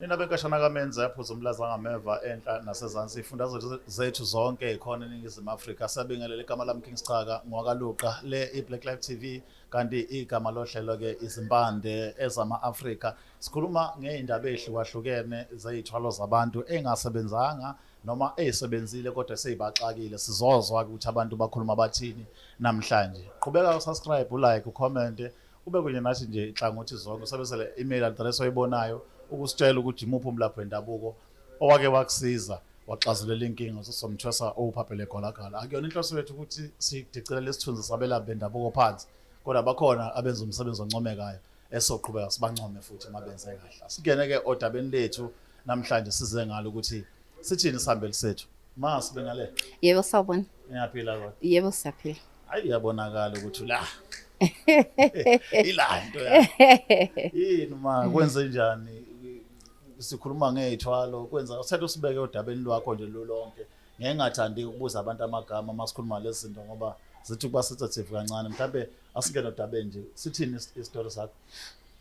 Nina benkashana kaMenza yaphuza umlaza ngameva enhla nasezansi ifundazwe zethu zonke ikhona eNingizimu Afrika sabingelela igama lami King Sicaka ngwakaluqa le iBlack Live TV kanti igama lohlelo ke izimpande ezama-Afrika sikhuluma ngey'ndaba ey'hlukahlukene zey'thwalo zabantu engasebenzanga noma ey'sebenzile kodwa seyibaxakile sizozwa ukuthi abantu bakhuluma bathini namhlanje. Qhubeka usubscribe, ulike, ucommente ube kunye nathi nje inhlangothi zonke usebenzele email address oyibonayo ukusitshela ukuthi imuphi umlaphi wendabuko owake wakusiza waxazulela inkinga sesomthwesa owuphaphele golagala. Akuyona inhloso yethu ukuthi sidicilele isithunzi sabelaphi bendabuko phansi, kodwa bakhona abenza umsebenzi oncomekayo esoqhubeka sibancome futhi mabenze kahle. Asingene-ke odabeni lethu namhlanje size ngalo ukuthi sithini isihambeli sethu. Sibe ngale. Yebo sawubona. Ngiyaphila kodwa. Yebo siyaphila. Hayi iyabonakala ukuthi la. Ilanto ya. Yini kwenze njani? Sikhuluma ngey'thwalo kwenza sithathe usibeke odabeni lwakho nje lolonke. Ngeke ngathandi ukubuza abantu amagama masikhuluma lezi zinto ngoba zithi kuba sensitive kancane. Mhlawumbe asingene odabeni nje sithini isitori sakho?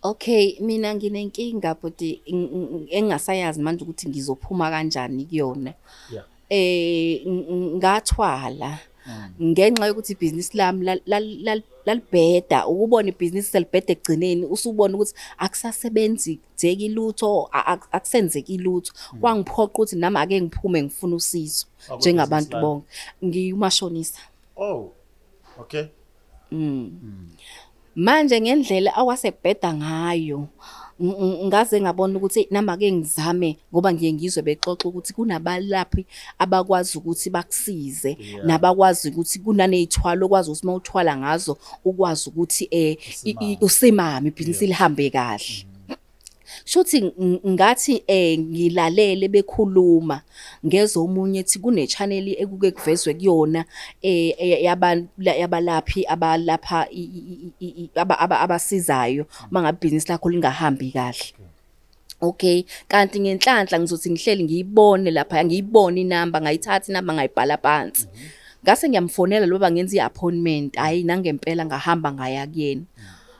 Okay, mina nginenkinga but engingasayazi manje ukuthi ngizophuma kanjani kuyona. Yeah. Ngathwala ngenxa yokuthi ibhizinisi lami lalibheda, ukubona ibhizinisi selibheda egcineni usubona ukuthi akusasebenzeki lutho, akusenzeki lutho. Kwangiphoqa ukuthi nami ake ngiphume ngifuna usizo njengabantu bonke. Ngiyumashonisa. Oh. Okay. Manje ngendlela awasebheda ngayo ngaze ngabona ukuthi nami ake ngizame ngoba ngiye ngizwe bexoxa ukuthi kunabalaphi abakwazi ukuthi bakusize nabakwazi ukuthi kunanezithwalo okwazi ukuthi mawuthwala ngazo ukwazi ukuthi usimame ibhizinisi lihambe kahle. Shuthi ngathi ngilalele bekhuluma ngeze omunye ethi kune channel ekuke kuvezwe kuyona yabalaphi abalapha abasizayo mangabe ibhizinisi lakho lingahambi kahle. Okay, kanti ngenhlanhla ngizothi ngihleli ngiyibone lapha, ngiyibone inamba, ngayithatha inamba ngayibhala phansi. Ngase ngiyamfonela loba ngenza iappointment, hayi nangempela ngahamba ngaya kuyena.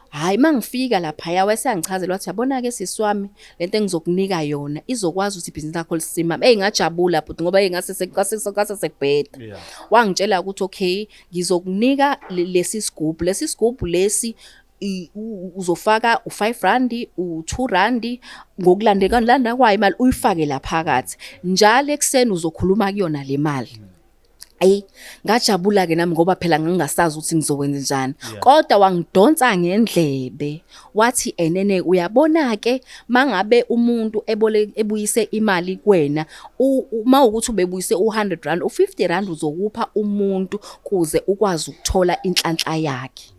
Hayi mangifika lapha wayesangichazela wathi yabona ke siswami lento engizokunika yona izokwazi ukuthi ibhizinisi lakho lisimame. Ngajabula but ngoba engase sekubheda. Wangitshela ukuthi okay ngizokunika lesi sigubhu lesi uzofaka u5 rand u2 rand ngokulandekana kwayo imali uyifake la phakathi. Njalo ekseni uzokhuluma kuyona le mali. Ngajabula ke nami ngoba phela ngingasazi ukuthi ngizokwenza njani. Kodwa wangidonsa ngendlebe wathi enene uyabona ke mangabe umuntu ebuyise imali kuwena uma ukuthi ubebuyise u100 rand u50 rand uzokupha umuntu kuze ukwazi ukuthola inhlanhla yakhe.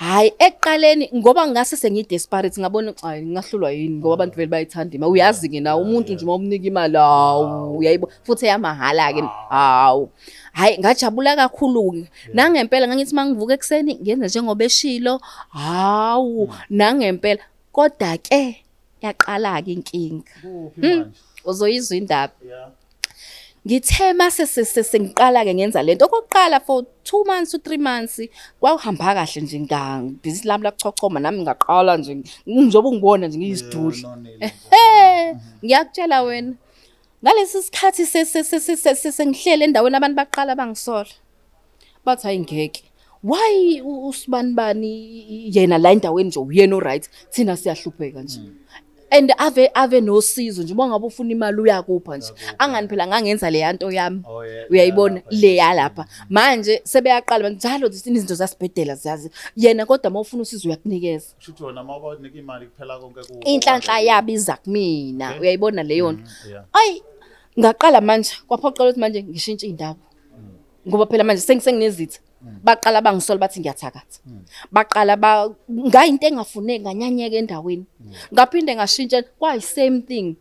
Hayi ekuqaleni ngoba ngase sengidesperate ngabona hayi ngahlulwa yini ngoba abantu vele bayithanda imali. Uyazi ke nawe umuntu nje mawumnika imali hawu uyayibo futhi eyamahala ke hawu. Hayi ngajabula kakhulu ke nangempela ngangithi mangivuka ekseni ngenza njengoba eshilo hawu nangempela kodwa ke yaqala ke inkinga. Uzoyizwa indaba. Ngithe mase sengiqala ke ngenza lento okokuqala for 2 months to 3 months kwahamba kahle nje ibhizinisi lami lakuchochoma nami ngaqala nje njengoba ungibona nje ngiyisidudla. Ngiyakutshela wena ngalesi sikhathi sengihlele endaweni abantu baqala bangisola bathi hayi ngeke why usibanibani yena la endaweni nje uyena oright thina siyahlupheka nje. And ave nosizo nje bongabe ufuna imali uyakupha nje angani phela ngangenza le yanto yami uyayibona le yalapha manje sebeyaqala njalo izinto zasibhedela ziyazi yena kodwa mawufuna usizo uyakunikeza. Shuthi wona mawubanika imali kuphela konke ku inhlanhla yabiza kumina uyayibona leyo nto. Ayi ngaqala manje kwaphoqela ukuthi manje ngishintshe indaba ngoba phela manje senginezitha. Baqala bangisola bathi ngiyathakatha. Baqala ngayinto engafuneki nganyanyeka endaweni. Ngaphinde ngashintsha kwayi same thing.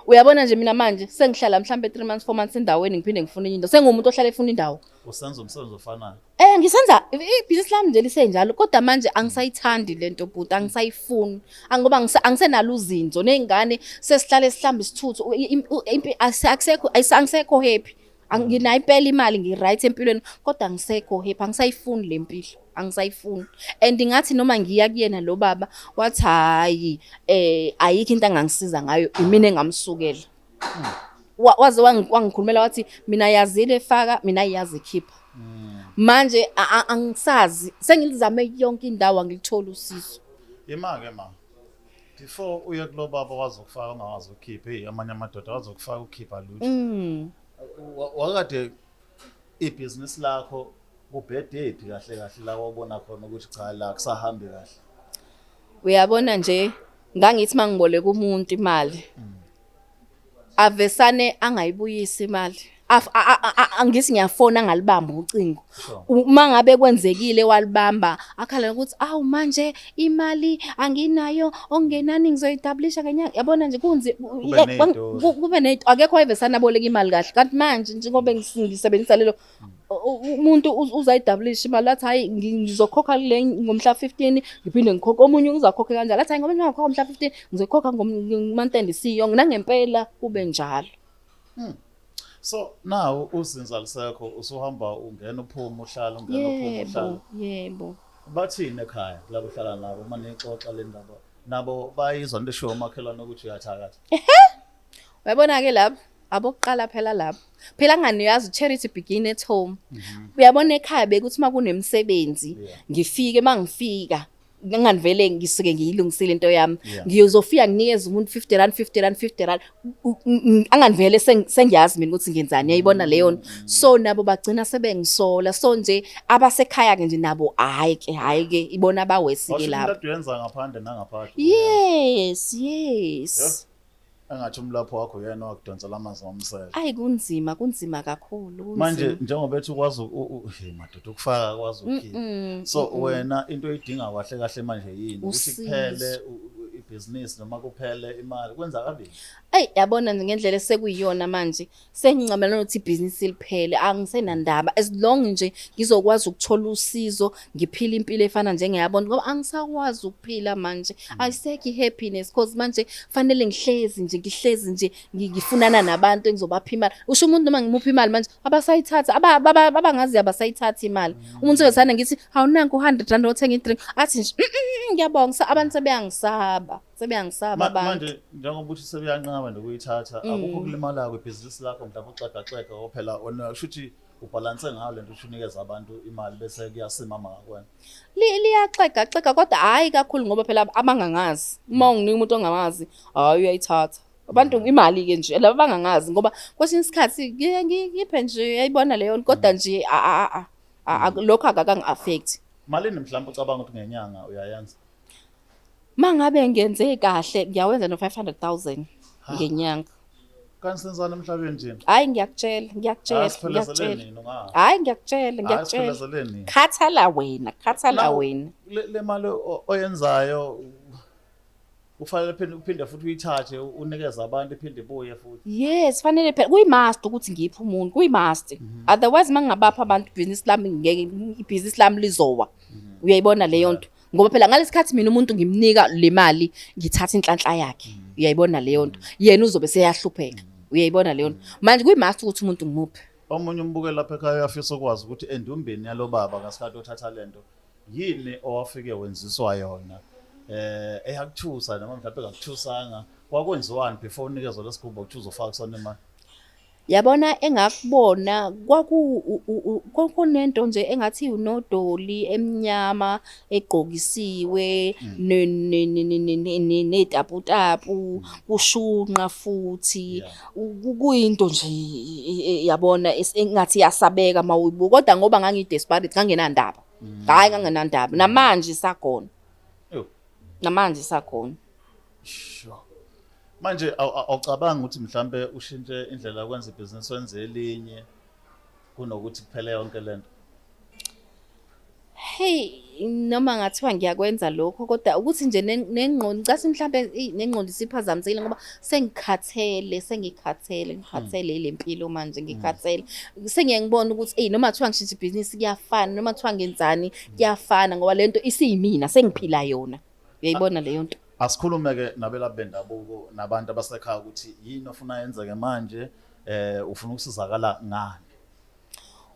Uyabona nje mina manje sengihlala mhlambe 3 months 4 months endaweni ngiphinde ngifuna into. Sengumuntu ohlala efuna indawo. Usenza umsebenzi ofanayo. Ngisenza ibhizinisi lami nje lisenjalo kodwa manje angisayithandi lento but angisayifuni. Ngoba angisenalo uzinzo nezingane sesihlale sihlamba isithuthu akusekho happy. Anginayo impela imali ngi-right empilweni kodwa angisekho happy, angisayifuni le mpilo, angisayifuni. And ngathi noma ngiya kuyena lo baba wathi hayi ayikho into angangisiza ngayo imina engamsukela. Waze wangikhulumela wathi mina yazile efaka mina iyazi ekhipha. Manje angisazi sengilizame yonke indawo angilithola usizo. Yima-ke ma, before uye kulo baba wazokufaka ungawazi ukhiphe amanye amadoda wazokufaka ukhipha lutho. Wakade ibhizinisi lakho kubhedephi kahle kahle la wabona khona ukuthi cha la kusahambi kahle? Uyabona nje ngangithi mangiboleka umuntu imali avesane angayibuyisi imali. Angithi ngiyafona ngalibamba ucingo. Uma ngabe kwenzekile walibamba akhala ukuthi awu manje imali anginayo ongenani ngizoyidablisha ngenyanga. Yabona nje kunzi kube nento akekho wayevesana aboleka imali kahle. Kanti manje njengoba ngisebenzisa lelo umuntu uzayidablisha imali lathi hayi ngizokhokha le ngomhla 15 ngiphinde ngikhokhe omunye uzakhokha kanjalo lathi hayi ngoba ngizokhokha ngomhla 15 ngizokhokha ngomonthende siyo nangempela kube njalo. So now uzinza lisekho usuhamba ungena uphuma uhlala ungena uphuma uhlala. Yebo. Bathini ekhaya labo hlala nabo manje ixoxa le ndaba nabo bayizwa into esho umakhelwane ukuthi uyathakatha. Uyabona ke lapho abokuqala phela lapho. Phela ngani uyazi charity begin at home. Uyabona ekhaya bekuthi makunemsebenzi ngifike mangifika ngangivele ngisuke ngiyilungisile into yami ngiyozofika nginikeza umuntu 50 rand 50 rand 50 rand angangivele sengiyazi mina ukuthi ngenzani yayibona leyo so nabo bagcina sebengisola so nje abasekhaya ke nje nabo hayi ke ibona bawesike lapho into uyenza ngaphandle nangaphakathi yes angathi umlapho wakho yena wakudonsela amanzi omsele ayi kunzima kakhulu manje njengoba ethi ukwazi madoda ukufaka kwazi ukhipha so wena into oyidinga kahle kahle manje yini ukuthi kuphele ibhizinisi noma kuphele imali kwenza kanjani? Yabona ngendlela esekuyiyona manje sengincamela ukuthi ibhizinisi liphele angisenandaba as long nje ngizokwazi ukuthola usizo ngiphila impilo efana njengeyabona ngoba angisakwazi ukuphila manje ayisekho happiness because manje fanele ngihlezi nje ngifunana nabantu engizobapha imali usho umuntu noma ngimupha imali manje abasayithatha abangazi abasayithatha imali umuntu wesana ngithi awunanku 100 rand othenga idrink athi nje ngiyabonga abantu sebeyangisaba abantu manje njengoba uthi sebeyanqaba nokuyithatha akukho kulimala kwebhizinisi lakho mhlawumbe uxeka ophela wona shuthi ubalance ngayo lento unikeza abantu imali bese kuyasimama ngakwena liyaxeka kodwa hayi kakhulu ngoba phela abangangazi uma unginika umuntu ongamazi hayi uyayithatha abantu imali ke nje laba abangangazi ngoba kwesinye isikhathi ngiphe nje yayibona leyo kodwa nje lokho akakangi-affect malini mhlawumbe ucabanga ukuthi ngenyanga uyayenza mangabe ngenze kahle ngiyawenza no 500,000 ngenyanga kanti senzana emhlabeni nje hayi ngiyakutshela hayi ngiyakutshela khathala wena le mali oyenzayo ufanele uphinde futhi uyithathe unikeze abantu iphinde ibuye futhi yes fanele phela kuyimust ukuthi ngiphe umuntu kuyimust otherwise mangingabapha abantu ibhizinisi lami lizowa uyayibona leyo nto ngoba phela ngalesikhathi mina umuntu ngimnika le mali ngithatha inhlanhla yakhe uyayibona leyo nto yena uzobe seyahlupheka uyayibona leyo nto manje kuyimust ukuthi umuntu ngimuphe omunye umbuke lapha ekhaya uyafisa ukwazi ukuthi endumbeni yalo baba ngasikhathi othatha lento yini owafike wenziswa yona eyakuthusa noma mhlawumbe akakuthusanga kwakwenziwani before unikezwe lesigubhu ukuthi uzofaka kusona imali yabona engakubona kwakunento nje engathi unodoli emnyama egqokisiwe netaputapu kushunqa futhi kuyinto nje yabona engathi yasabeka mawuyibuka kodwa ngoba ngangidesperate ngangenandaba hayi ngangenandaba namanje isakhona sure manje awucabanga ukuthi mhlambe ushintshe indlela yokwenza ibhizinisi wenze elinye kunokuthi kuphele yonke lento noma ngathiwa ngiyakwenza lokho kodwa ukuthi nje nengqondo ngicase mhlambe nengqondo isiphazamisile ngoba ngikhathele ile mpilo manje ngikhathele ngibona ukuthi noma kuthiwa ngishintsha ibhizinisi kuyafana noma kuthiwa ngenzani kuyafana ngoba lento isiyimina sengiphila yona uyayibona leyo nto asikhulume-ke nabelaphi bendabuko nabantu abasekhaya ukuthi yini ofuna yenzeke manje ufuna ukusizakala ngani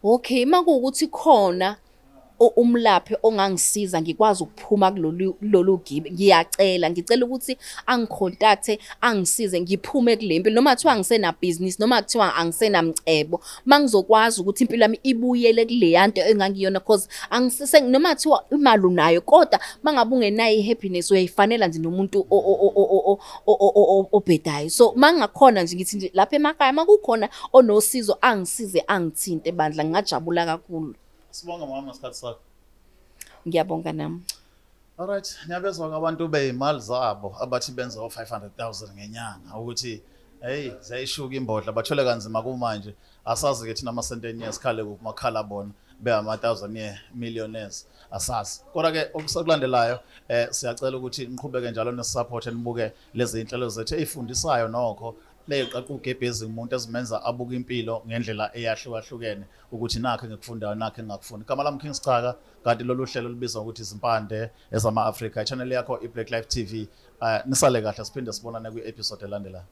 Okay, makuwukuthi khona umlaphi ongangisiza ngikwazi ukuphuma kulolu gibe, ngicela ukuthi angicontacte, angisize ngiphume kule mpilo, noma kuthiwa angisena business, noma kuthiwa angisenamcebo, mangizokwazi ukuthi impilo yami ibuyele kuleya nto engangiyona, cause noma kuthiwa imali unayo, kodwa mangabe ungenayo i-happiness uyayifanela nje nomuntu obhedayo. So mangakhona nje ngithi nje lapha emakhaya makukhona onosizo angisize, angithinte bandla, ngingajabula kakhulu. Sibonga mama isikhathi sakho. Ngiyabonga nami. Alright, ngiyabezwa abantu beyimali zabo abathi benza o500,000 ngenyanga ukuthi hey ziyayishuka imbodla bathole kanzima kumanje asazi ke thina amasenteni yesikhale kumakhala bona be-ama 1000 millionaires asazi. Kodwa ke okusakulandelayo siyacela ukuthi niqhubeke njalo nesupport nibuke lezi inhlelo zethu ezifundisayo nokho leqaqu ugebhezi umuntu ezimenza abuka impilo ngendlela eyahlukahlukene ukuthi nakho engikufundayo nakho engakufundi. Igama lami King Sichaka, kanti lolu hlelo libizwa ukuthi Izimpande ezama Africa, channel yakho iBlack Life TV. Nisale kahle siphinde sibonane kwi-episode elandelayo.